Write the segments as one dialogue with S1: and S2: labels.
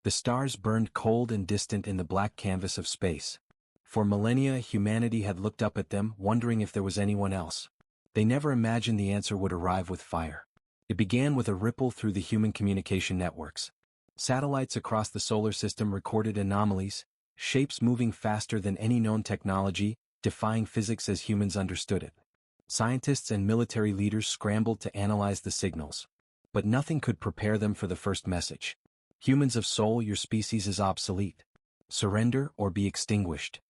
S1: The stars burned cold and distant in the black canvas of space. For millennia, humanity had looked up at them, wondering if there was anyone else. They never imagined the answer would arrive with fire. It began with a ripple through the human communication networks. Satellites across the solar system recorded anomalies, shapes moving faster than any known technology, defying physics as humans understood it. Scientists and military leaders scrambled to analyze the signals. But nothing could prepare them for the first message. Humans of soul, your species is obsolete. Surrender or be extinguished.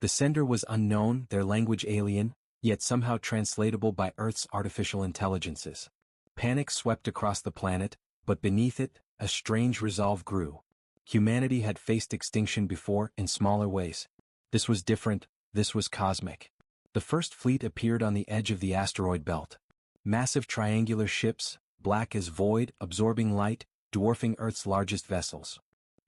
S1: The sender was unknown, their language alien, yet somehow translatable by Earth's artificial intelligences. Panic swept across the planet, but beneath it, a strange resolve grew. Humanity had faced extinction before, in smaller ways. This was different, this was cosmic. The first fleet appeared on the edge of the asteroid belt. Massive triangular ships, black as void, absorbing light, dwarfing Earth's largest vessels.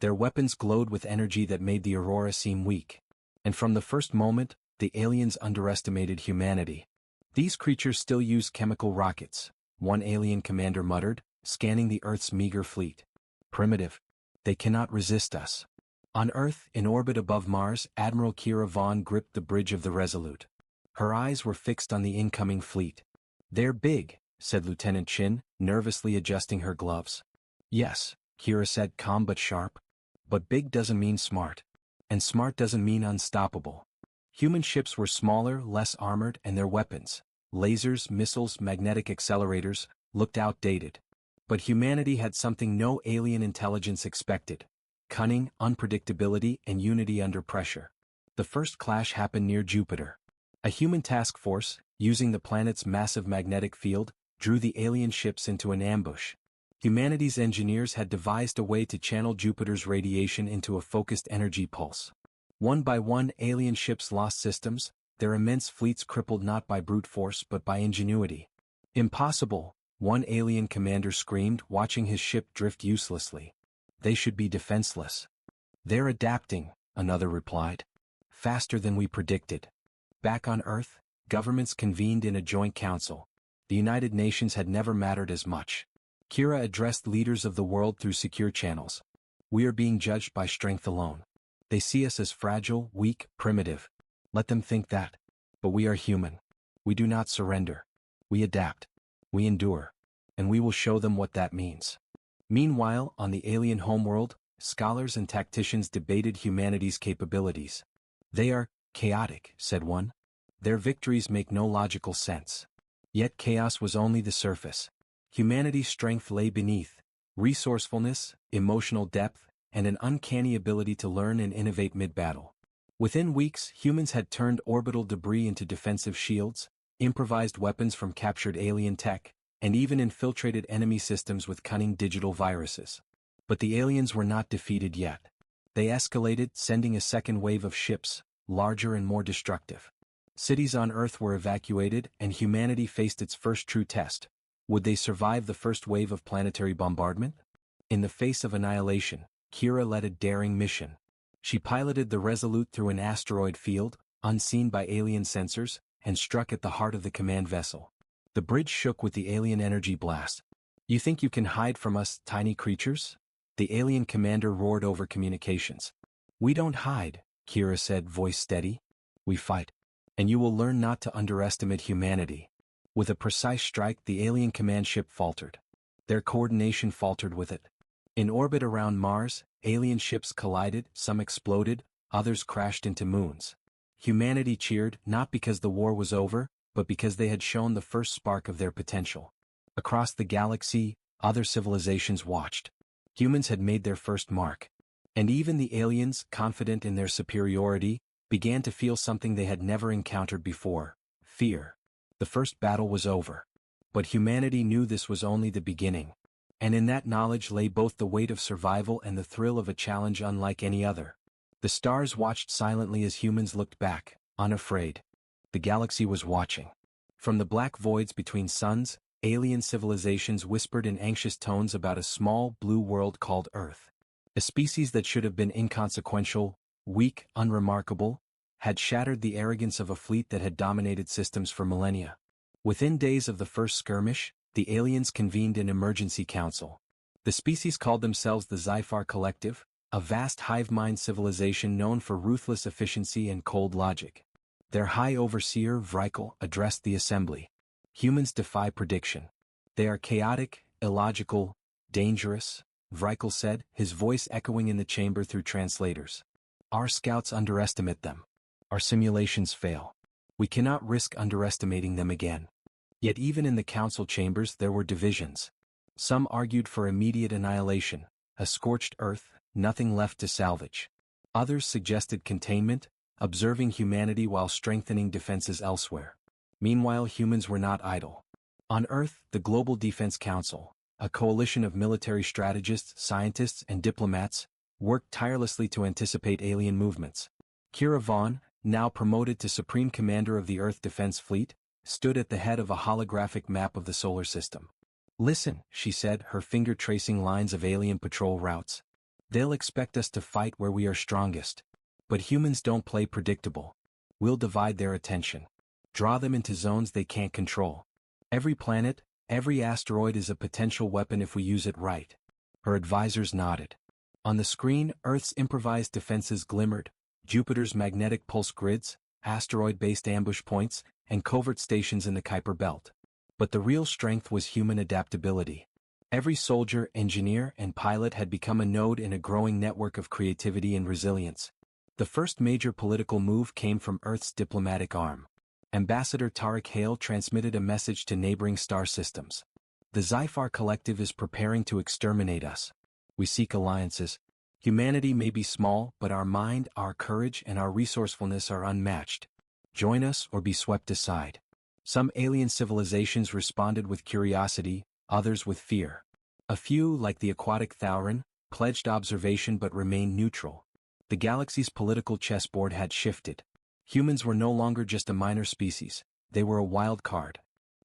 S1: Their weapons glowed with energy that made the aurora seem weak. And from the first moment, the aliens underestimated humanity. These creatures still use chemical rockets, one alien commander muttered, scanning the Earth's meager fleet. Primitive. They cannot resist us. On Earth, in orbit above Mars, Admiral Kira Vaughn gripped the bridge of the Resolute. Her eyes were fixed on the incoming fleet. They're big, said Lieutenant Chin, nervously adjusting her gloves. Yes, Kira said, calm but sharp. But big doesn't mean smart. And smart doesn't mean unstoppable. Human ships were smaller, less armored, and their weapons, lasers, missiles, magnetic accelerators, looked outdated. But humanity had something no alien intelligence expected: cunning, unpredictability, and unity under pressure. The first clash happened near Jupiter. A human task force, using the planet's massive magnetic field, drew the alien ships into an ambush. Humanity's engineers had devised a way to channel Jupiter's radiation into a focused energy pulse. One by one, alien ships lost systems, their immense fleets crippled not by brute force but by ingenuity. Impossible, one alien commander screamed, watching his ship drift uselessly. They should be defenseless. They're adapting, another replied. Faster than we predicted. Back on Earth, governments convened in a joint council. The United Nations had never mattered as much. Kira addressed leaders of the world through secure channels. We are being judged by strength alone. They see us as fragile, weak, primitive. Let them think that. But we are human. We do not surrender. We adapt. We endure. And we will show them what that means. Meanwhile, on the alien homeworld, scholars and tacticians debated humanity's capabilities. They are chaotic, said one. Their victories make no logical sense. Yet chaos was only the surface. Humanity's strength lay beneath: resourcefulness, emotional depth, and an uncanny ability to learn and innovate mid-battle. Within weeks, humans had turned orbital debris into defensive shields, improvised weapons from captured alien tech, and even infiltrated enemy systems with cunning digital viruses. But the aliens were not defeated yet. They escalated, sending a second wave of ships, larger and more destructive. Cities on Earth were evacuated, and humanity faced its first true test. Would they survive the first wave of planetary bombardment? In the face of annihilation, Kira led a daring mission. She piloted the Resolute through an asteroid field, unseen by alien sensors, and struck at the heart of the command vessel. The bridge shook with the alien energy blast. You think you can hide from us, tiny creatures? The alien commander roared over communications. We don't hide, Kira said, voice steady. We fight. And you will learn not to underestimate humanity. With a precise strike, the alien command ship faltered. Their coordination faltered with it. In orbit around Mars, alien ships collided, some exploded, others crashed into moons. Humanity cheered, not because the war was over, but because they had shown the first spark of their potential. Across the galaxy, other civilizations watched. Humans had made their first mark. And even the aliens, confident in their superiority, began to feel something they had never encountered before: fear. The first battle was over. But humanity knew this was only the beginning. And in that knowledge lay both the weight of survival and the thrill of a challenge unlike any other. The stars watched silently as humans looked back, unafraid. The galaxy was watching. From the black voids between suns, alien civilizations whispered in anxious tones about a small, blue world called Earth. A species that should have been inconsequential, weak, unremarkable, had shattered the arrogance of a fleet that had dominated systems for millennia. Within days of the first skirmish, the aliens convened an emergency council. The species called themselves the Zyphar Collective, a vast hive-mind civilization known for ruthless efficiency and cold logic. Their high overseer, Vrykul, addressed the assembly. Humans defy prediction. They are chaotic, illogical, dangerous, Vrykul said, his voice echoing in the chamber through translators. Our scouts underestimate them. Our simulations fail. We cannot risk underestimating them again. Yet even in the council chambers there were divisions. Some argued for immediate annihilation, a scorched earth, nothing left to salvage. Others suggested containment, observing humanity while strengthening defenses elsewhere. Meanwhile, humans were not idle. On Earth, the Global Defense Council, a coalition of military strategists, scientists, and diplomats, worked tirelessly to anticipate alien movements. Kira Vaughn, now promoted to Supreme Commander of the Earth Defense Fleet, stood at the head of a holographic map of the solar system. Listen, she said, her finger tracing lines of alien patrol routes. They'll expect us to fight where we are strongest. But humans don't play predictable. We'll divide their attention. Draw them into zones they can't control. Every planet, every asteroid is a potential weapon if we use it right. Her advisors nodded. On the screen, Earth's improvised defenses glimmered, Jupiter's magnetic pulse grids, asteroid-based ambush points, and covert stations in the Kuiper Belt. But the real strength was human adaptability. Every soldier, engineer, and pilot had become a node in a growing network of creativity and resilience. The first major political move came from Earth's diplomatic arm. Ambassador Tariq Hale transmitted a message to neighboring star systems. The Zyphar Collective is preparing to exterminate us. We seek alliances. Humanity may be small, but our mind, our courage, and our resourcefulness are unmatched. Join us or be swept aside. Some alien civilizations responded with curiosity, others with fear. A few, like the aquatic Thauran, pledged observation but remained neutral. The galaxy's political chessboard had shifted. Humans were no longer just a minor species, they were a wild card.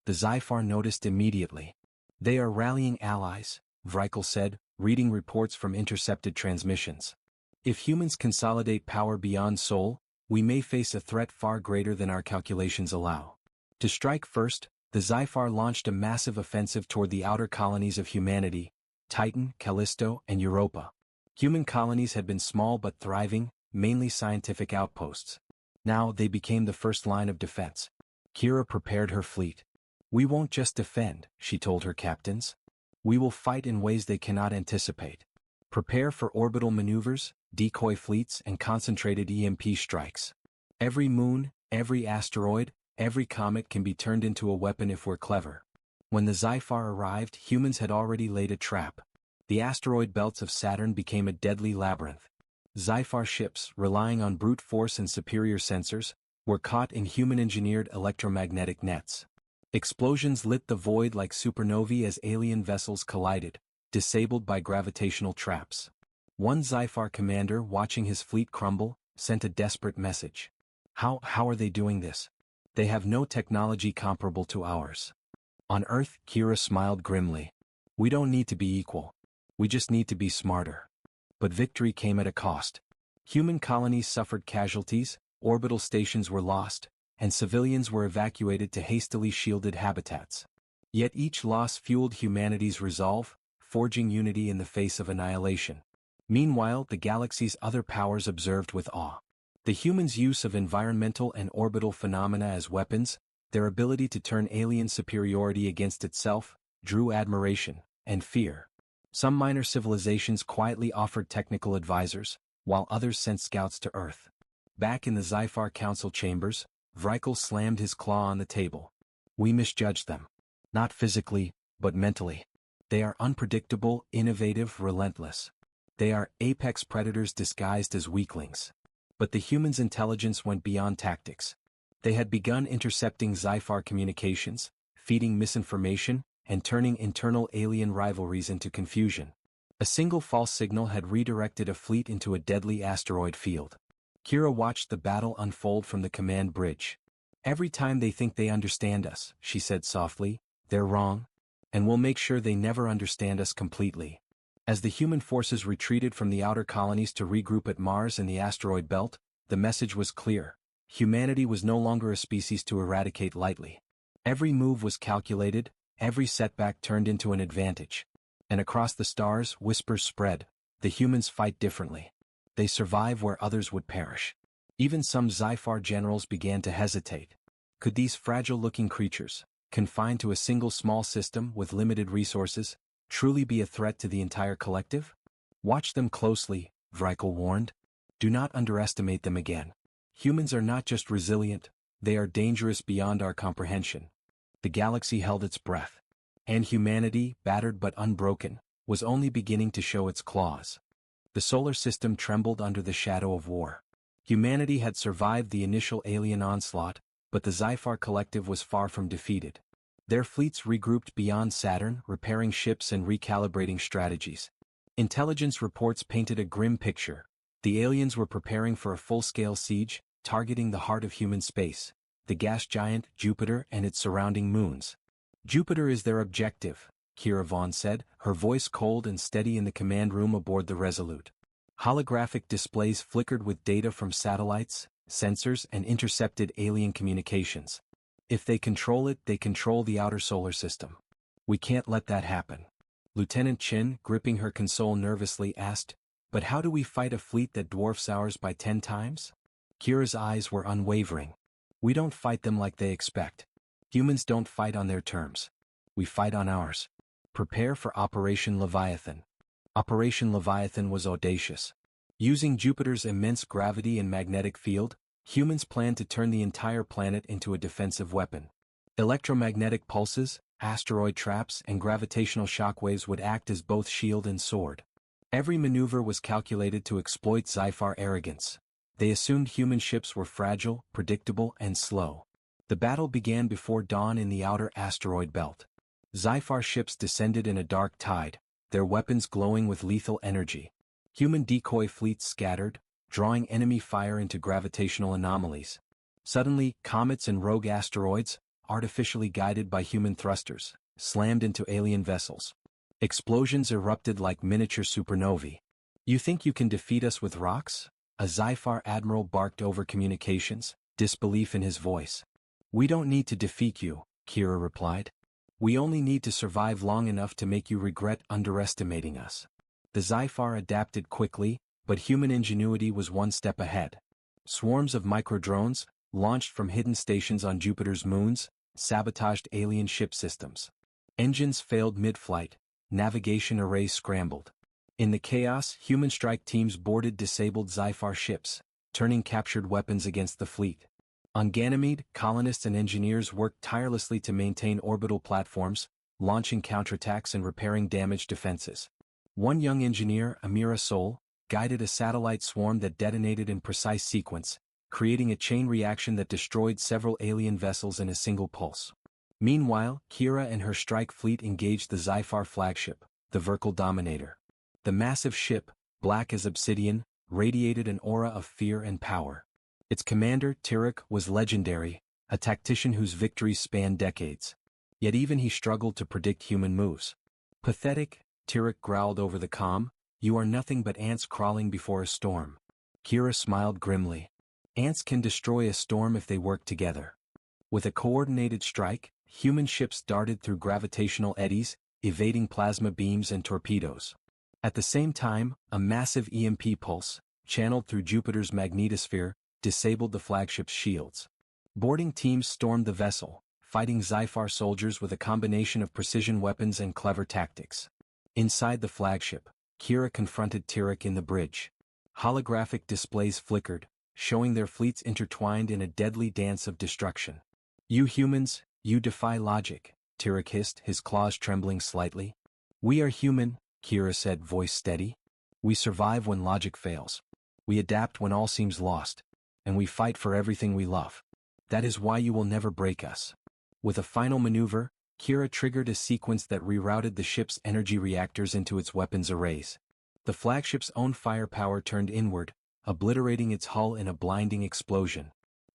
S1: The Zyphar noticed immediately. They are rallying allies, Vrykul said, reading reports from intercepted transmissions. If humans consolidate power beyond Sol, we may face a threat far greater than our calculations allow. To strike first, the Zyphar launched a massive offensive toward the outer colonies of humanity, Titan, Callisto, and Europa. Human colonies had been small but thriving, mainly scientific outposts. Now they became the first line of defense. Kira prepared her fleet. We won't just defend, she told her captains. We will fight in ways they cannot anticipate. Prepare for orbital maneuvers, decoy fleets, and concentrated EMP strikes. Every moon, every asteroid, every comet can be turned into a weapon if we're clever. When the Zyphar arrived, humans had already laid a trap. The asteroid belts of Saturn became a deadly labyrinth. Zyphar ships, relying on brute force and superior sensors, were caught in human-engineered electromagnetic nets. Explosions lit the void like supernovae as alien vessels collided, disabled by gravitational traps. One Zyphar commander, watching his fleet crumble, sent a desperate message. How are they doing this? They have no technology comparable to ours. On Earth, Kira smiled grimly. We don't need to be equal. We just need to be smarter. But victory came at a cost. Human colonies suffered casualties, orbital stations were lost, and civilians were evacuated to hastily shielded habitats. Yet each loss fueled humanity's resolve, forging unity in the face of annihilation. Meanwhile, the galaxy's other powers observed with awe. The humans' use of environmental and orbital phenomena as weapons, their ability to turn alien superiority against itself, drew admiration and fear. Some minor civilizations quietly offered technical advisors, while others sent scouts to Earth. Back in the Zyphar Council chambers, Vrykul slammed his claw on the table. We misjudged them. Not physically, but mentally. They are unpredictable, innovative, relentless. They are apex predators disguised as weaklings. But the humans' intelligence went beyond tactics. They had begun intercepting Zyphar communications, feeding misinformation, and turning internal alien rivalries into confusion. A single false signal had redirected a fleet into a deadly asteroid field. Kira watched the battle unfold from the command bridge. Every time they think they understand us, she said softly, they're wrong. And we'll make sure they never understand us completely. As the human forces retreated from the outer colonies to regroup at Mars and the asteroid belt, the message was clear. Humanity was no longer a species to eradicate lightly. Every move was calculated, every setback turned into an advantage. And across the stars, whispers spread. the humans fight differently. They survive where others would perish. Even some Zyphar generals began to hesitate. Could these fragile-looking creatures, confined to a single small system with limited resources, truly be a threat to the entire collective? Watch them closely, Vrykul warned. Do not underestimate them again. Humans are not just resilient, they are dangerous beyond our comprehension. The galaxy held its breath. And humanity, battered but unbroken, was only beginning to show its claws. The solar system trembled under the shadow of war. Humanity had survived the initial alien onslaught, but the Zyphar collective was far from defeated. Their fleets regrouped beyond Saturn, repairing ships and recalibrating strategies. Intelligence reports painted a grim picture. The aliens were preparing for a full-scale siege, targeting the heart of human space, the gas giant Jupiter and its surrounding moons. Jupiter is their objective, Kira Vaughn said, her voice cold and steady in the command room aboard the Resolute. Holographic displays flickered with data from satellites, sensors, and intercepted alien communications. If they control it, they control the outer solar system. We can't let that happen. Lieutenant Chin, gripping her console nervously, asked, "But how do we fight a fleet that dwarfs ours by 10 times? Kira's eyes were unwavering. We don't fight them like they expect. Humans don't fight on their terms. We fight on ours. Prepare for Operation Leviathan. Operation Leviathan was audacious. Using Jupiter's immense gravity and magnetic field, humans planned to turn the entire planet into a defensive weapon. Electromagnetic pulses, asteroid traps, and gravitational shockwaves would act as both shield and sword. Every maneuver was calculated to exploit Zyphar arrogance. They assumed human ships were fragile, predictable, and slow. The battle began before dawn in the outer asteroid belt. Zyphar ships descended in a dark tide, their weapons glowing with lethal energy. Human decoy fleets scattered, drawing enemy fire into gravitational anomalies. Suddenly, comets and rogue asteroids, artificially guided by human thrusters, slammed into alien vessels. Explosions erupted like miniature supernovae. "You think you can defeat us with rocks?" A Zyphar admiral barked over communications, disbelief in his voice. "We don't need to defeat you," Kira replied. "We only need to survive long enough to make you regret underestimating us." The Zyphar adapted quickly, but human ingenuity was one step ahead. Swarms of microdrones, launched from hidden stations on Jupiter's moons, sabotaged alien ship systems. Engines failed mid-flight, navigation arrays scrambled. In the chaos, human strike teams boarded disabled Zyphar ships, turning captured weapons against the fleet. On Ganymede, colonists and engineers worked tirelessly to maintain orbital platforms, launching counterattacks and repairing damaged defenses. One young engineer, Amira Sol, guided a satellite swarm that detonated in precise sequence, creating a chain reaction that destroyed several alien vessels in a single pulse. Meanwhile, Kira and her strike fleet engaged the Zyphar flagship, the Vrykul Dominator. The massive ship, black as obsidian, radiated an aura of fear and power. Its commander, Tirik, was legendary, a tactician whose victories spanned decades. Yet even he struggled to predict human moves. "Pathetic," Tirik growled over the comm, "you are nothing but ants crawling before a storm." Kira smiled grimly. "Ants can destroy a storm if they work together." With a coordinated strike, human ships darted through gravitational eddies, evading plasma beams and torpedoes. At the same time, a massive EMP pulse, channeled through Jupiter's magnetosphere, disabled the flagship's shields. Boarding teams stormed the vessel, fighting Zyphar soldiers with a combination of precision weapons and clever tactics. Inside the flagship, Kira confronted Tirik in the bridge. Holographic displays flickered, showing their fleets intertwined in a deadly dance of destruction. "You humans, you defy logic," Tirik hissed, his claws trembling slightly. "We are human," Kira said, voice steady. "We survive when logic fails. We adapt when all seems lost. And we fight for everything we love. That is why you will never break us." With a final maneuver, Kira triggered a sequence that rerouted the ship's energy reactors into its weapons arrays. The flagship's own firepower turned inward, obliterating its hull in a blinding explosion.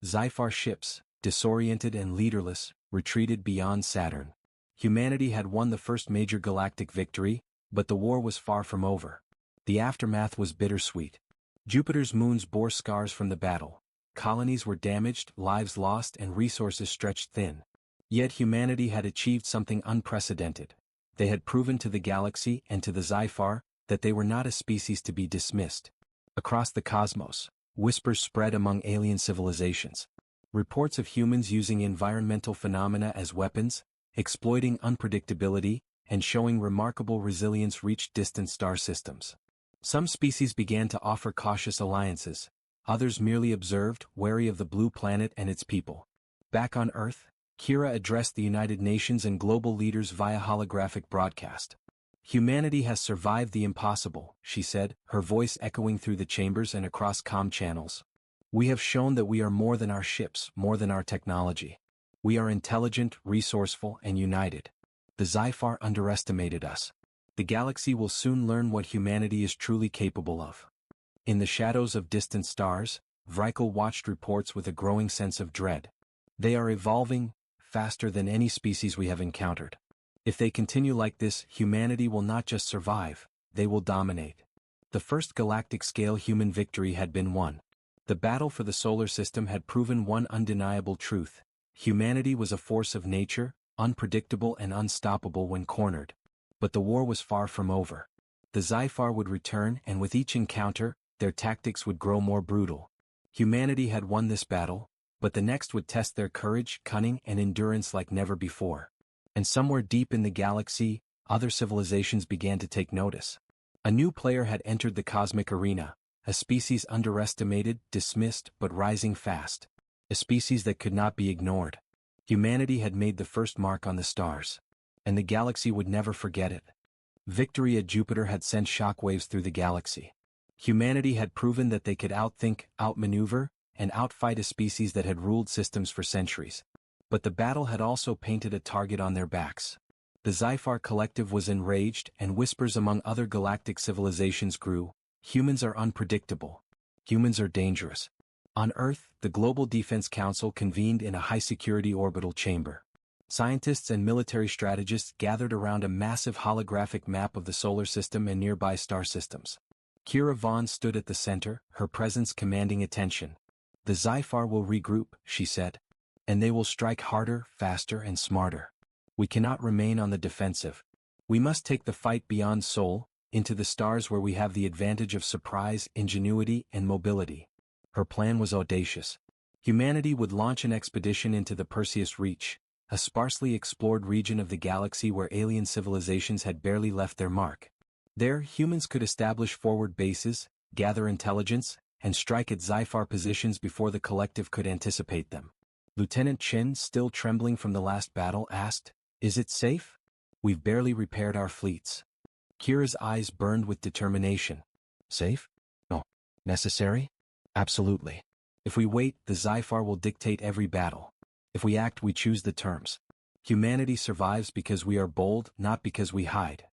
S1: Zyphar ships, disoriented and leaderless, retreated beyond Saturn. Humanity had won the first major galactic victory, but the war was far from over. The aftermath was bittersweet. Jupiter's moons bore scars from the battle. Colonies were damaged, lives lost, and resources stretched thin. Yet humanity had achieved something unprecedented. They had proven to the galaxy and to the Zyphar that they were not a species to be dismissed. Across the cosmos, whispers spread among alien civilizations. Reports of humans using environmental phenomena as weapons, exploiting unpredictability, and showing remarkable resilience reached distant star systems. Some species began to offer cautious alliances, others merely observed, wary of the blue planet and its people. Back on Earth, Kira addressed the United Nations and global leaders via holographic broadcast. "Humanity has survived the impossible," she said, her voice echoing through the chambers and across comm channels. "We have shown that we are more than our ships, more than our technology. We are intelligent, resourceful, and united. The Zyphar underestimated us. The galaxy will soon learn what humanity is truly capable of." In the shadows of distant stars, Vrykl watched reports with a growing sense of dread. "They are evolving faster than any species we have encountered. If they continue like this, humanity will not just survive, they will dominate." The first galactic-scale human victory had been won. The battle for the solar system had proven one undeniable truth: humanity was a force of nature, unpredictable and unstoppable when cornered. But the war was far from over. The Zyphar would return, and with each encounter, their tactics would grow more brutal. Humanity had won this battle, but the next would test their courage, cunning, and endurance like never before. And somewhere deep in the galaxy, other civilizations began to take notice. A new player had entered the cosmic arena, a species underestimated, dismissed, but rising fast. A species that could not be ignored. Humanity had made the first mark on the stars. And the galaxy would never forget it. Victory at Jupiter had sent shockwaves through the galaxy. Humanity had proven that they could outthink, outmaneuver, and outfight a species that had ruled systems for centuries. But the battle had also painted a target on their backs. The Zyphar Collective was enraged, and whispers among other galactic civilizations grew: "Humans are unpredictable. Humans are dangerous." On Earth, the Global Defense Council convened in a high-security orbital chamber. Scientists and military strategists gathered around a massive holographic map of the solar system and nearby star systems. Kira Vaughn stood at the center, her presence commanding attention. "The Zyphar will regroup," she said. "And they will strike harder, faster, and smarter. We cannot remain on the defensive. We must take the fight beyond Sol, into the stars where we have the advantage of surprise, ingenuity, and mobility." Her plan was audacious. Humanity would launch an expedition into the Perseus Reach, a sparsely explored region of the galaxy where alien civilizations had barely left their mark. There, humans could establish forward bases, gather intelligence, and strike at Zyphar positions before the collective could anticipate them. Lieutenant Chin, still trembling from the last battle, asked, "Is it safe? We've barely repaired our fleets." Kira's eyes burned with determination. "Safe? No. Necessary? Absolutely. If we wait, the Zyphar will dictate every battle. If we act, we choose the terms. Humanity survives because we are bold, not because we hide."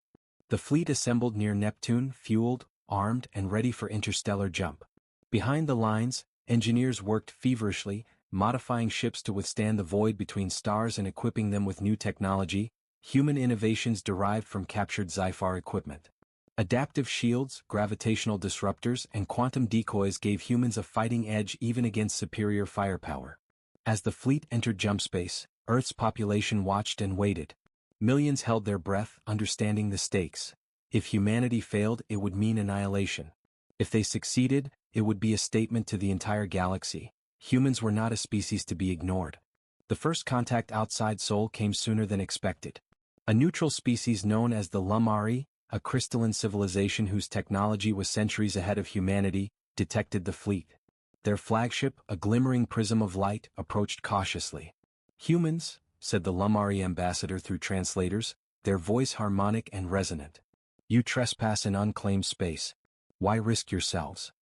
S1: The fleet assembled near Neptune, fueled, armed, and ready for interstellar jump. Behind the lines, engineers worked feverishly, modifying ships to withstand the void between stars and equipping them with new technology, human innovations derived from captured Zyphar equipment. Adaptive shields, gravitational disruptors, and quantum decoys gave humans a fighting edge even against superior firepower. As the fleet entered jump space, Earth's population watched and waited. Millions held their breath, understanding the stakes. If humanity failed, it would mean annihilation. If they succeeded, it would be a statement to the entire galaxy: humans were not a species to be ignored. The first contact outside Sol came sooner than expected. A neutral species known as the Lumari, a crystalline civilization whose technology was centuries ahead of humanity, detected the fleet. Their flagship, a glimmering prism of light, approached cautiously. "Humans," said the Lumari ambassador through translators, their voice harmonic and resonant. "You trespass in unclaimed space. Why risk yourselves?"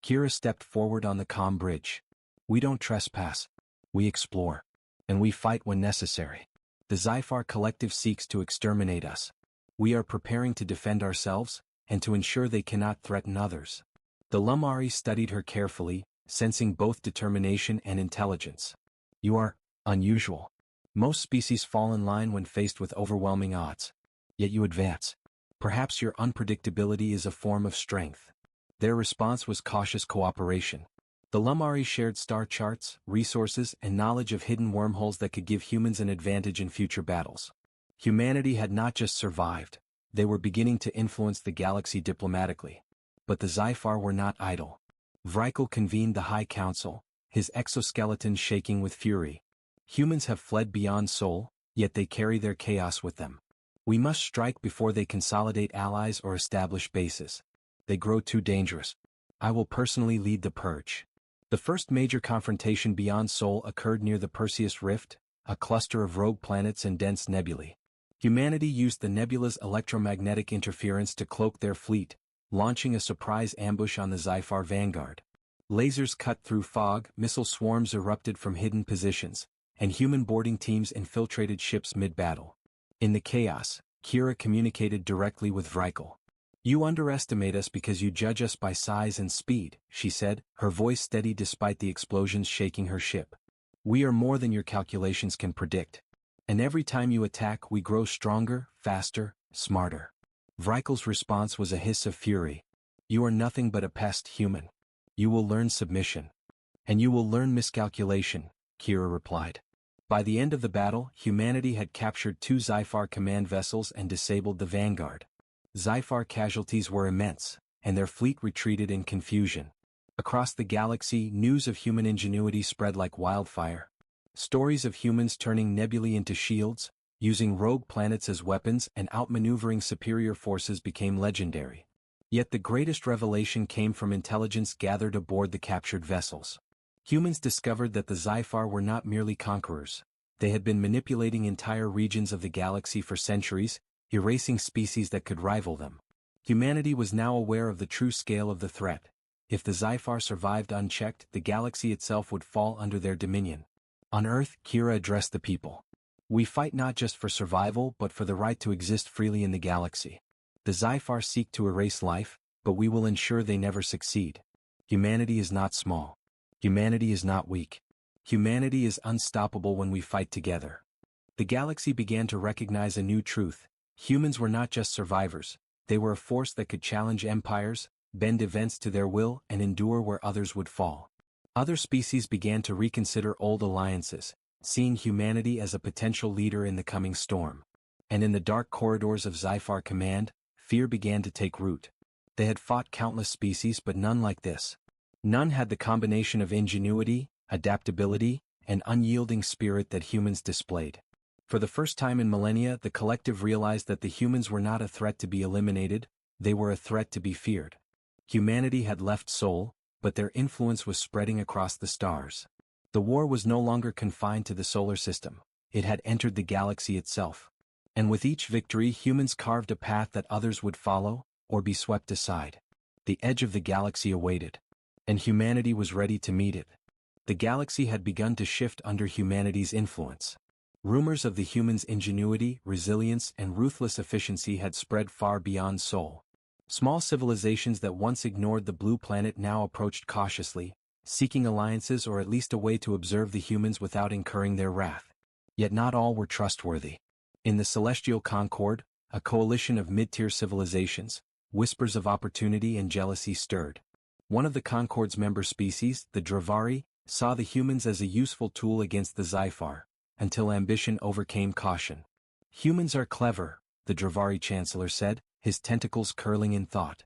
S1: Kira stepped forward on the comm bridge. "We don't trespass. We explore. And we fight when necessary. The Zyphar Collective seeks to exterminate us. We are preparing to defend ourselves, and to ensure they cannot threaten others." The Lumari studied her carefully, sensing both determination and intelligence. "You are unusual. Most species fall in line when faced with overwhelming odds. Yet you advance. Perhaps your unpredictability is a form of strength." Their response was cautious cooperation. The Lumari shared star charts, resources, and knowledge of hidden wormholes that could give humans an advantage in future battles. Humanity had not just survived, They were beginning to influence the galaxy diplomatically. But the Xifar were not idle. Vrykul convened the High Council, his exoskeleton shaking with fury. Humans have fled beyond Sol, yet they carry their chaos with them. We must strike before they consolidate allies or establish bases. They grow too dangerous. I will personally lead the purge. The first major confrontation beyond Sol occurred near the Perseus Rift, a cluster of rogue planets and dense nebulae. Humanity used the nebula's electromagnetic interference to cloak their fleet, launching a surprise ambush on the Xifar vanguard. Lasers cut through fog, missile swarms erupted from hidden positions, and human boarding teams infiltrated ships mid-battle. In the chaos, Kira communicated directly with Vrykul. "You underestimate us because you judge us by size and speed," she said, her voice steady despite the explosions shaking her ship. "We are more than your calculations can predict. And every time you attack we grow stronger, faster, smarter." Vrykul's response was a hiss of fury. "You are nothing but a pest human. You will learn submission. And you will learn miscalculation," Kira replied. By the end of the battle, humanity had captured 2 Xifar command vessels and disabled the vanguard. Xifar casualties were immense, and their fleet retreated in confusion. Across the galaxy, news of human ingenuity spread like wildfire. Stories of humans turning nebulae into shields, using rogue planets as weapons and outmaneuvering superior forces became legendary. Yet the greatest revelation came from intelligence gathered aboard the captured vessels. Humans discovered that the Xifar were not merely conquerors. They had been manipulating entire regions of the galaxy for centuries, erasing species that could rival them. Humanity was now aware of the true scale of the threat. If the Xifar survived unchecked, the galaxy itself would fall under their dominion. On Earth, Kira addressed the people. "We fight not just for survival but for the right to exist freely in the galaxy. The Xifar seek to erase life, but we will ensure they never succeed. Humanity is not small. Humanity is not weak. Humanity is unstoppable when we fight together." The galaxy began to recognize a new truth. Humans were not just survivors, they were a force that could challenge empires, bend events to their will, and endure where others would fall. Other species began to reconsider old alliances, seeing humanity as a potential leader in the coming storm. And in the dark corridors of Xifar Command, fear began to take root. They had fought countless species but none like this. None had the combination of ingenuity, adaptability, and unyielding spirit that humans displayed. For the first time in millennia, the collective realized that the humans were not a threat to be eliminated, they were a threat to be feared. Humanity had left Sol, but their influence was spreading across the stars. The war was no longer confined to the solar system, it had entered the galaxy itself. And with each victory, humans carved a path that others would follow, or be swept aside. The edge of the galaxy awaited. And humanity was ready to meet it. The galaxy had begun to shift under humanity's influence. Rumors of the humans' ingenuity, resilience, and ruthless efficiency had spread far beyond Sol. Small civilizations that once ignored the blue planet now approached cautiously, seeking alliances or at least a way to observe the humans without incurring their wrath. Yet not all were trustworthy. In the Celestial Concord, a coalition of mid-tier civilizations, whispers of opportunity and jealousy stirred. One of the Concord's member species, the Dravari, saw the humans as a useful tool against the Xifar, until ambition overcame caution. "Humans are clever," the Dravari Chancellor said, his tentacles curling in thought.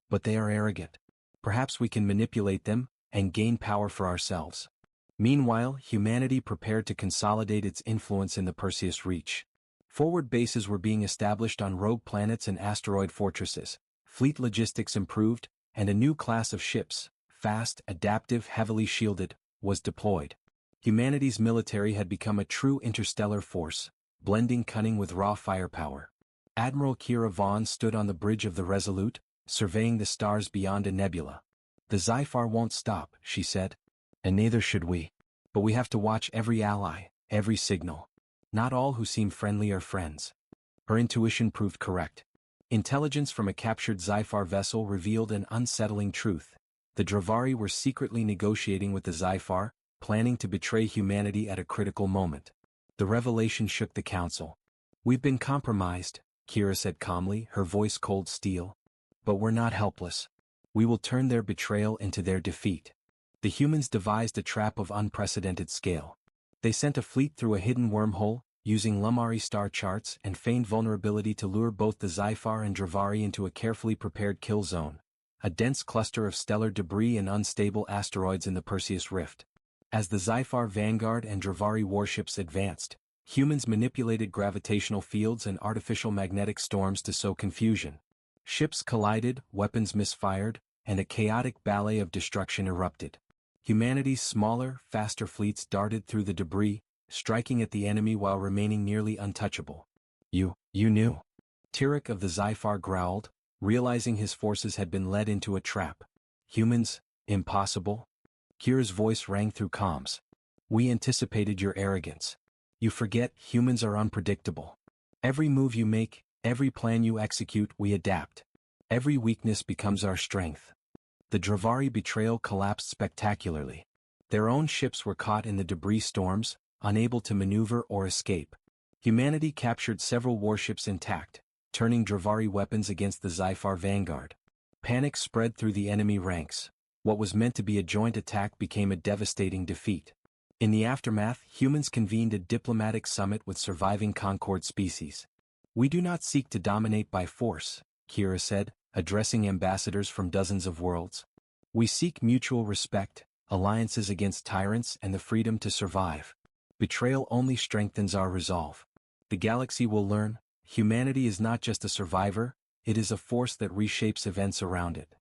S1: "But they are arrogant. Perhaps we can manipulate them, and gain power for ourselves." Meanwhile, humanity prepared to consolidate its influence in the Perseus Reach. Forward bases were being established on rogue planets and asteroid fortresses, fleet logistics improved, and a new class of ships, fast, adaptive, heavily shielded, was deployed. Humanity's military had become a true interstellar force, blending cunning with raw firepower. Admiral Kira Vaughn stood on the bridge of the Resolute, surveying the stars beyond a nebula. "The Xifar won't stop," she said. "And neither should we. But we have to watch every ally, every signal. Not all who seem friendly are friends." Her intuition proved correct. Intelligence from a captured Xifar vessel revealed an unsettling truth. The Dravari were secretly negotiating with the Xifar, planning to betray humanity at a critical moment. The revelation shook the council. "We've been compromised," Kira said calmly, her voice cold steel. "But we're not helpless. We will turn their betrayal into their defeat." The humans devised a trap of unprecedented scale. They sent a fleet through a hidden wormhole, using Lumari star charts and feigned vulnerability to lure both the Zyphar and Dravari into a carefully prepared kill zone, a dense cluster of stellar debris and unstable asteroids in the Perseus Rift. As the Zyphar Vanguard and Dravari warships advanced, humans manipulated gravitational fields and artificial magnetic storms to sow confusion. Ships collided, weapons misfired, and a chaotic ballet of destruction erupted. Humanity's smaller, faster fleets darted through the debris, striking at the enemy while remaining nearly untouchable. You knew? Tirek of the Zyphar growled, realizing his forces had been led into a trap. Humans, impossible? Kira's voice rang through comms. We anticipated your arrogance. You forget humans are unpredictable. Every move you make, every plan you execute, we adapt. Every weakness becomes our strength. The Dravari betrayal collapsed spectacularly. Their own ships were caught in the debris storms, unable to maneuver or escape. Humanity captured several warships intact, turning Dravari weapons against the Zyphar Vanguard. Panic spread through the enemy ranks. What was meant to be a joint attack became a devastating defeat. In the aftermath, humans convened a diplomatic summit with surviving Concord species. We do not seek to dominate by force, Kira said, addressing ambassadors from dozens of worlds. We seek mutual respect, alliances against tyrants, and the freedom to survive. Betrayal only strengthens our resolve. The galaxy will learn, humanity is not just a survivor, it is a force that reshapes events around it.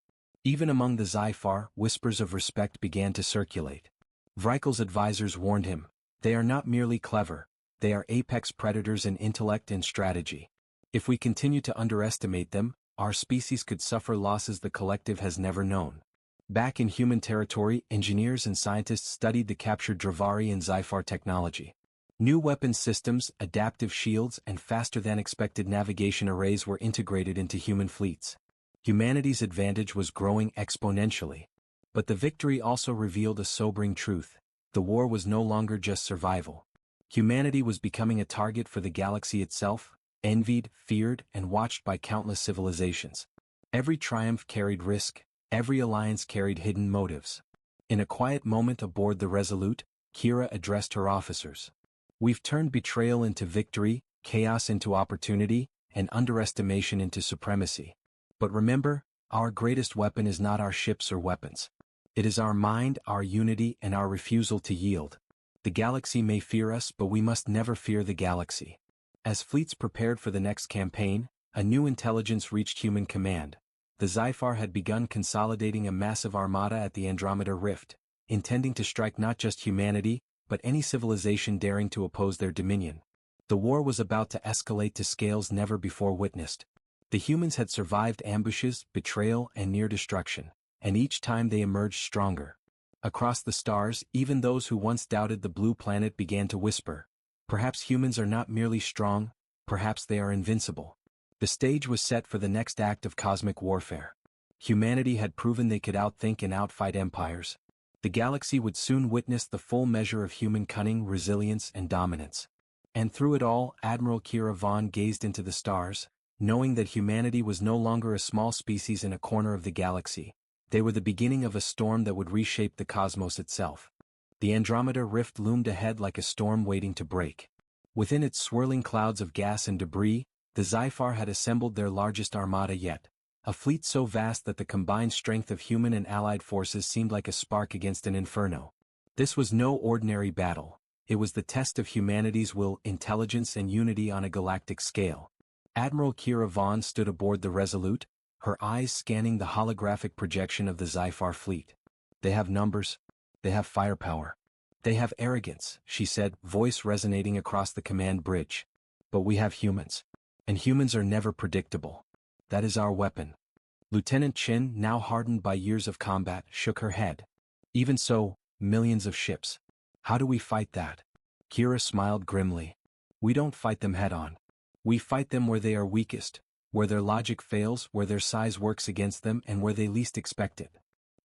S1: Even among the Zyphar, whispers of respect began to circulate. Vrikel's advisors warned him, they are not merely clever, they are apex predators in intellect and strategy. If we continue to underestimate them, our species could suffer losses the collective has never known. Back in human territory, engineers and scientists studied the captured Dravari and Zyphar technology. New weapon systems, adaptive shields, and faster-than-expected navigation arrays were integrated into human fleets. Humanity's advantage was growing exponentially. But the victory also revealed a sobering truth. The war was no longer just survival. Humanity was becoming a target for the galaxy itself, envied, feared, and watched by countless civilizations. Every triumph carried risk. Every alliance carried hidden motives. In a quiet moment aboard the Resolute, Kira addressed her officers. We've turned betrayal into victory, chaos into opportunity, and underestimation into supremacy. But remember, our greatest weapon is not our ships or weapons. It is our mind, our unity, and our refusal to yield. The galaxy may fear us, but we must never fear the galaxy. As fleets prepared for the next campaign, a new intelligence reached human command. The Zyphar had begun consolidating a massive armada at the Andromeda Rift, intending to strike not just humanity, but any civilization daring to oppose their dominion. The war was about to escalate to scales never before witnessed. The humans had survived ambushes, betrayal, and near destruction, and each time they emerged stronger. Across the stars, even those who once doubted the blue planet began to whisper, perhaps humans are not merely strong, perhaps they are invincible. The stage was set for the next act of cosmic warfare. Humanity had proven they could outthink and outfight empires. The galaxy would soon witness the full measure of human cunning, resilience, and dominance. And through it all, Admiral Kira Vaughn gazed into the stars, knowing that humanity was no longer a small species in a corner of the galaxy. They were the beginning of a storm that would reshape the cosmos itself. The Andromeda Rift loomed ahead like a storm waiting to break. Within its swirling clouds of gas and debris, the Zyphar had assembled their largest armada yet, a fleet so vast that the combined strength of human and allied forces seemed like a spark against an inferno. This was no ordinary battle. It was the test of humanity's will, intelligence, and unity on a galactic scale. Admiral Kira Vaughn stood aboard the Resolute, her eyes scanning the holographic projection of the Zyphar fleet. They have numbers. They have firepower. They have arrogance, she said, voice resonating across the command bridge. But we have humans. And humans are never predictable. That is our weapon. Lieutenant Chin, now hardened by years of combat, shook her head. Even so, millions of ships. How do we fight that? Kira smiled grimly. We don't fight them head-on. We fight them where they are weakest, where their logic fails, where their size works against them, and where they least expect it.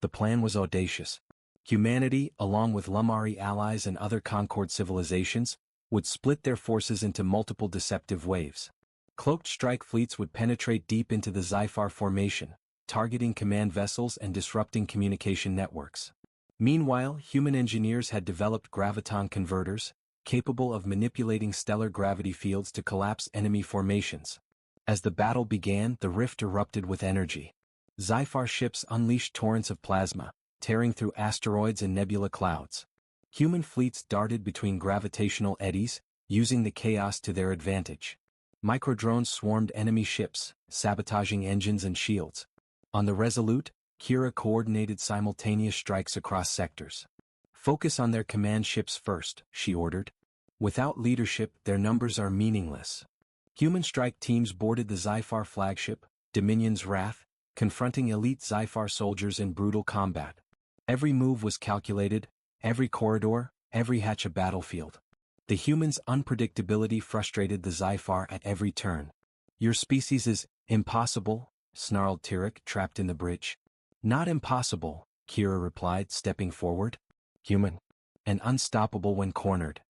S1: The plan was audacious. Humanity, along with Lumari allies and other Concord civilizations, would split their forces into multiple deceptive waves. Cloaked strike fleets would penetrate deep into the Zyphar formation, targeting command vessels and disrupting communication networks. Meanwhile, human engineers had developed graviton converters, capable of manipulating stellar gravity fields to collapse enemy formations. As the battle began, the rift erupted with energy. Xifar ships unleashed torrents of plasma, tearing through asteroids and nebula clouds. Human fleets darted between gravitational eddies, using the chaos to their advantage. Microdrones swarmed enemy ships, sabotaging engines and shields. On the Resolute, Kira coordinated simultaneous strikes across sectors. "Focus on their command ships first," she ordered. "Without leadership, their numbers are meaningless." Human strike teams boarded the Xifar flagship, Dominion's Wrath, confronting elite Xifar soldiers in brutal combat. Every move was calculated, every corridor, every hatch a battlefield. The humans' unpredictability frustrated the Xifar at every turn. "Your species is impossible," snarled Tyrek, trapped in the bridge. "Not impossible," Kira replied, stepping forward. "Human. And unstoppable when cornered."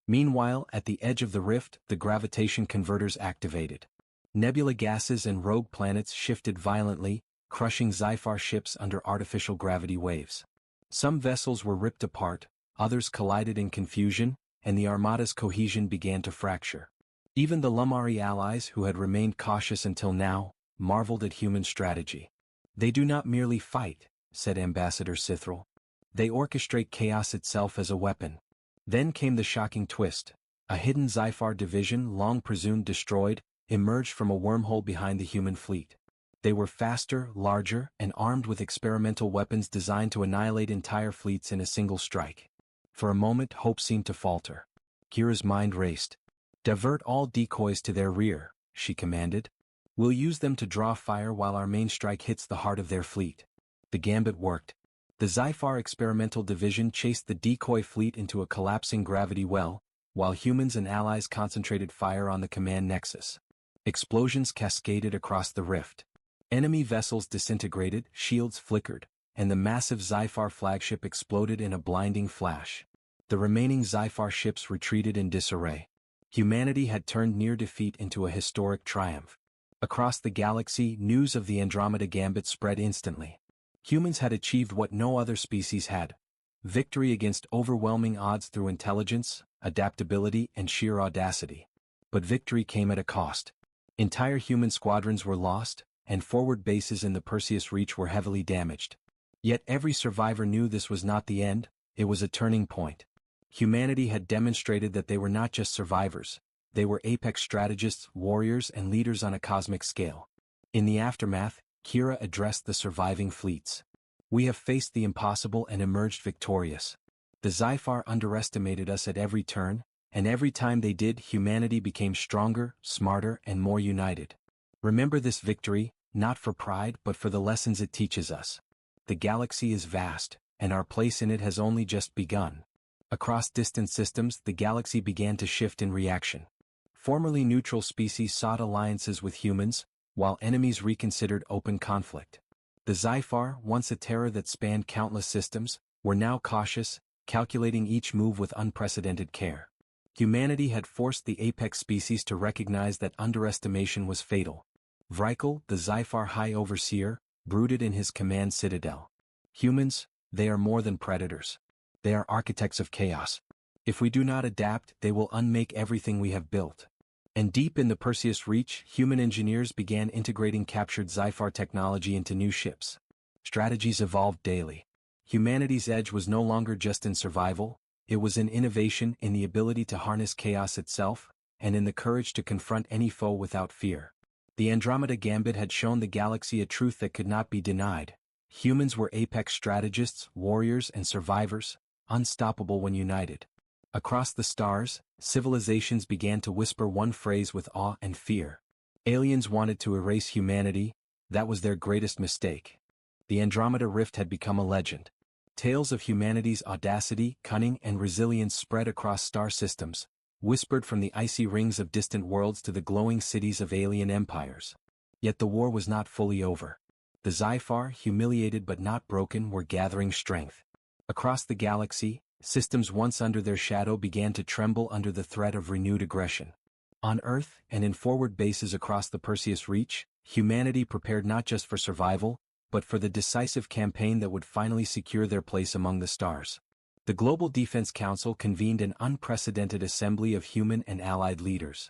S1: Meanwhile, at the edge of the rift, the gravitation converters activated. Nebula gases and rogue planets shifted violently, crushing Xifar ships under artificial gravity waves. Some vessels were ripped apart, others collided in confusion, and the Armada's cohesion began to fracture. Even the Lumari allies, who had remained cautious until now, marveled at human strategy. "They do not merely fight," said Ambassador Sithril. "They orchestrate chaos itself as a weapon." Then came the shocking twist. A hidden Xifar division, long presumed destroyed, emerged from a wormhole behind the human fleet. They were faster, larger, and armed with experimental weapons designed to annihilate entire fleets in a single strike. For a moment, hope seemed to falter. Kira's mind raced. "Divert all decoys to their rear," she commanded. "We'll use them to draw fire while our main strike hits the heart of their fleet." The gambit worked. The Xifar experimental division chased the decoy fleet into a collapsing gravity well, while humans and allies concentrated fire on the command nexus. Explosions cascaded across the rift. Enemy vessels disintegrated, shields flickered, and the massive Xifar flagship exploded in a blinding flash. The remaining Xifar ships retreated in disarray. Humanity had turned near defeat into a historic triumph. Across the galaxy, news of the Andromeda Gambit spread instantly. Humans had achieved what no other species had: victory against overwhelming odds through intelligence, adaptability, and sheer audacity. But victory came at a cost. Entire human squadrons were lost, and forward bases in the Perseus Reach were heavily damaged. Yet every survivor knew this was not the end, it was a turning point. Humanity had demonstrated that they were not just survivors, they were apex strategists, warriors, and leaders on a cosmic scale. In the aftermath, Kira addressed the surviving fleets. "We have faced the impossible and emerged victorious. The Xifar underestimated us at every turn, and every time they did, humanity became stronger, smarter, and more united. Remember this victory, not for pride but for the lessons it teaches us. The galaxy is vast, and our place in it has only just begun." Across distant systems, the galaxy began to shift in reaction. Formerly neutral species sought alliances with humans, while enemies reconsidered open conflict. The Xifar, once a terror that spanned countless systems, were now cautious, calculating each move with unprecedented care. Humanity had forced the apex species to recognize that underestimation was fatal. Vrykul, the Xifar High Overseer, brooded in his command citadel. "Humans, they are more than predators. They are architects of chaos. If we do not adapt, they will unmake everything we have built." And deep in the Perseus Reach, human engineers began integrating captured Xifar technology into new ships. Strategies evolved daily. Humanity's edge was no longer just in survival, it was in innovation, in the ability to harness chaos itself, and in the courage to confront any foe without fear. The Andromeda Gambit had shown the galaxy a truth that could not be denied. Humans were apex strategists, warriors, and survivors, unstoppable when united. Across the stars, civilizations began to whisper one phrase with awe and fear. Aliens wanted to erase humanity, that was their greatest mistake. The Andromeda Rift had become a legend. Tales of humanity's audacity, cunning, and resilience spread across star systems, whispered from the icy rings of distant worlds to the glowing cities of alien empires. Yet the war was not fully over. The Xifar, humiliated but not broken, were gathering strength. Across the galaxy, systems once under their shadow began to tremble under the threat of renewed aggression. On Earth, and in forward bases across the Perseus Reach, humanity prepared not just for survival, but for the decisive campaign that would finally secure their place among the stars. The Global Defense Council convened an unprecedented assembly of human and allied leaders.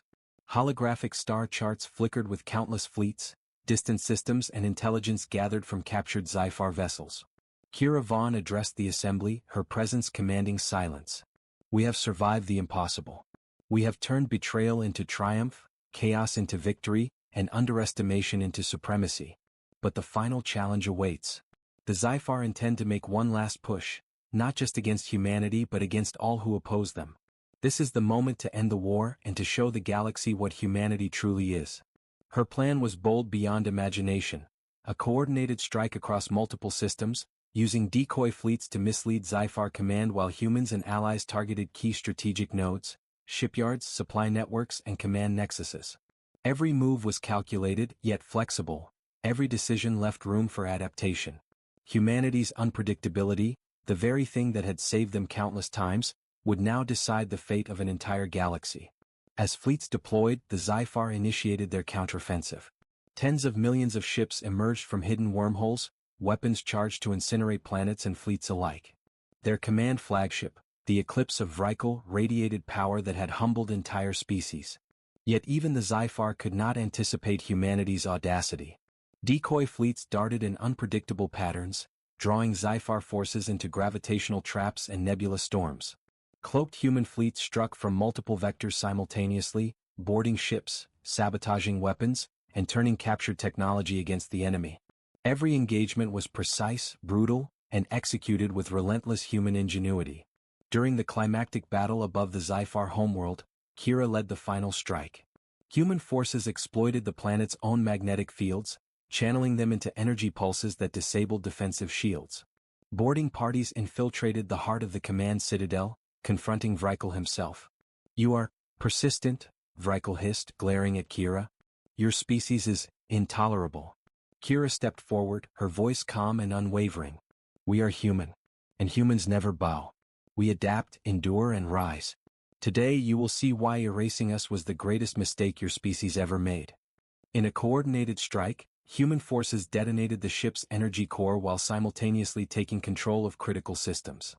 S1: Holographic star charts flickered with countless fleets, distant systems and intelligence gathered from captured Xifar vessels. Kira Vaughn addressed the assembly, her presence commanding silence. We have survived the impossible. We have turned betrayal into triumph, chaos into victory, and underestimation into supremacy. But the final challenge awaits. The Xifar intend to make one last push, not just against humanity but against all who oppose them. This is the moment to end the war and to show the galaxy what humanity truly is. Her plan was bold beyond imagination, a coordinated strike across multiple systems, using decoy fleets to mislead Xifar command while humans and allies targeted key strategic nodes, shipyards, supply networks and command nexuses. Every move was calculated, yet flexible. Every decision left room for adaptation. Humanity's unpredictability, the very thing that had saved them countless times, would now decide the fate of an entire galaxy. As fleets deployed, the Xifar initiated their counteroffensive. Tens of millions of ships emerged from hidden wormholes, weapons charged to incinerate planets and fleets alike. Their command flagship, the Eclipse of Vrykul, radiated power that had humbled entire species. Yet even the Xifar could not anticipate humanity's audacity. Decoy fleets darted in unpredictable patterns, drawing Xifar forces into gravitational traps and nebula storms. Cloaked human fleets struck from multiple vectors simultaneously, boarding ships, sabotaging weapons, and turning captured technology against the enemy. Every engagement was precise, brutal, and executed with relentless human ingenuity. During the climactic battle above the Xifar homeworld, Kira led the final strike. Human forces exploited the planet's own magnetic fields, channeling them into energy pulses that disabled defensive shields. Boarding parties infiltrated the heart of the command citadel, confronting Vrykul himself. "You are persistent," Vrykul hissed, glaring at Kira. "Your species is intolerable." Kira stepped forward, her voice calm and unwavering. "We are human. And humans never bow. We adapt, endure and rise. Today you will see why erasing us was the greatest mistake your species ever made." In a coordinated strike, human forces detonated the ship's energy core while simultaneously taking control of critical systems.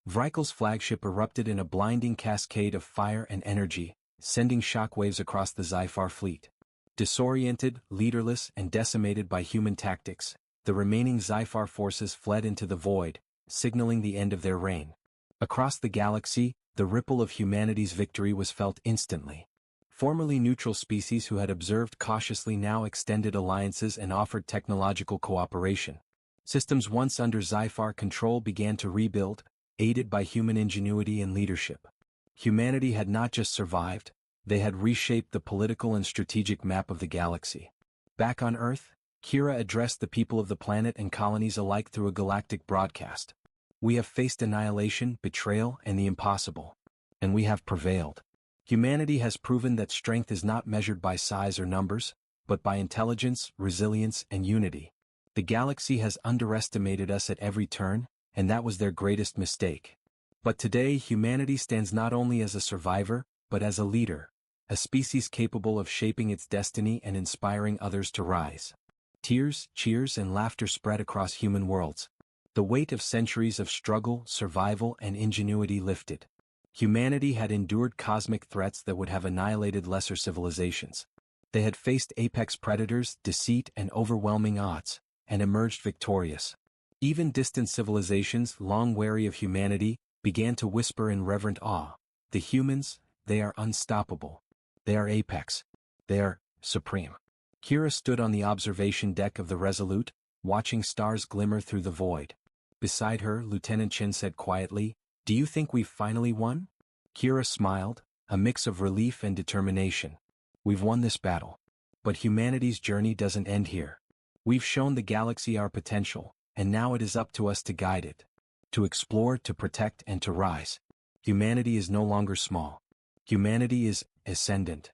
S1: Vrykul's flagship erupted in a blinding cascade of fire and energy, sending shockwaves across the Xifar fleet. Disoriented, leaderless, and decimated by human tactics, the remaining Xifar forces fled into the void, signaling the end of their reign. Across the galaxy, the ripple of humanity's victory was felt instantly. Formerly neutral species who had observed cautiously now extended alliances and offered technological cooperation. Systems once under Xifar control began to rebuild, aided by human ingenuity and leadership. Humanity had not just survived, they had reshaped the political and strategic map of the galaxy. Back on Earth, Kira addressed the people of the planet and colonies alike through a galactic broadcast. "We have faced annihilation, betrayal, and the impossible. And we have prevailed. Humanity has proven that strength is not measured by size or numbers, but by intelligence, resilience, and unity. The galaxy has underestimated us at every turn, and that was their greatest mistake. But today humanity stands not only as a survivor, but as a leader, a species capable of shaping its destiny and inspiring others to rise." Tears, cheers, and laughter spread across human worlds. The weight of centuries of struggle, survival, and ingenuity lifted. Humanity had endured cosmic threats that would have annihilated lesser civilizations. They had faced apex predators, deceit, and overwhelming odds, and emerged victorious. Even distant civilizations, long wary of humanity, began to whisper in reverent awe, "The humans, they are unstoppable. They are apex. They are supreme." Kira stood on the observation deck of the Resolute, watching stars glimmer through the void. Beside her, Lieutenant Chin said quietly, "Do you think we've finally won?" Kira smiled, a mix of relief and determination. "We've won this battle. But humanity's journey doesn't end here. We've shown the galaxy our potential, and now it is up to us to guide it. To explore, to protect, and to rise. Humanity is no longer small. Humanity is ascendant."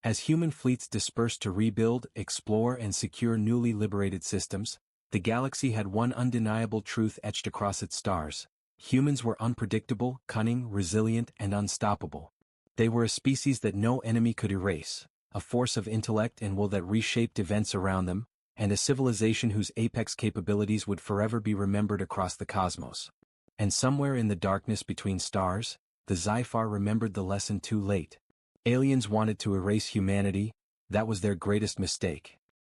S1: As human fleets dispersed to rebuild, explore, and secure newly liberated systems, the galaxy had one undeniable truth etched across its stars. Humans were unpredictable, cunning, resilient, and unstoppable. They were a species that no enemy could erase, a force of intellect and will that reshaped events around them, and a civilization whose apex capabilities would forever be remembered across the cosmos. And somewhere in the darkness between stars, the Xifar remembered the lesson too late. Aliens wanted to erase humanity, that was their greatest mistake.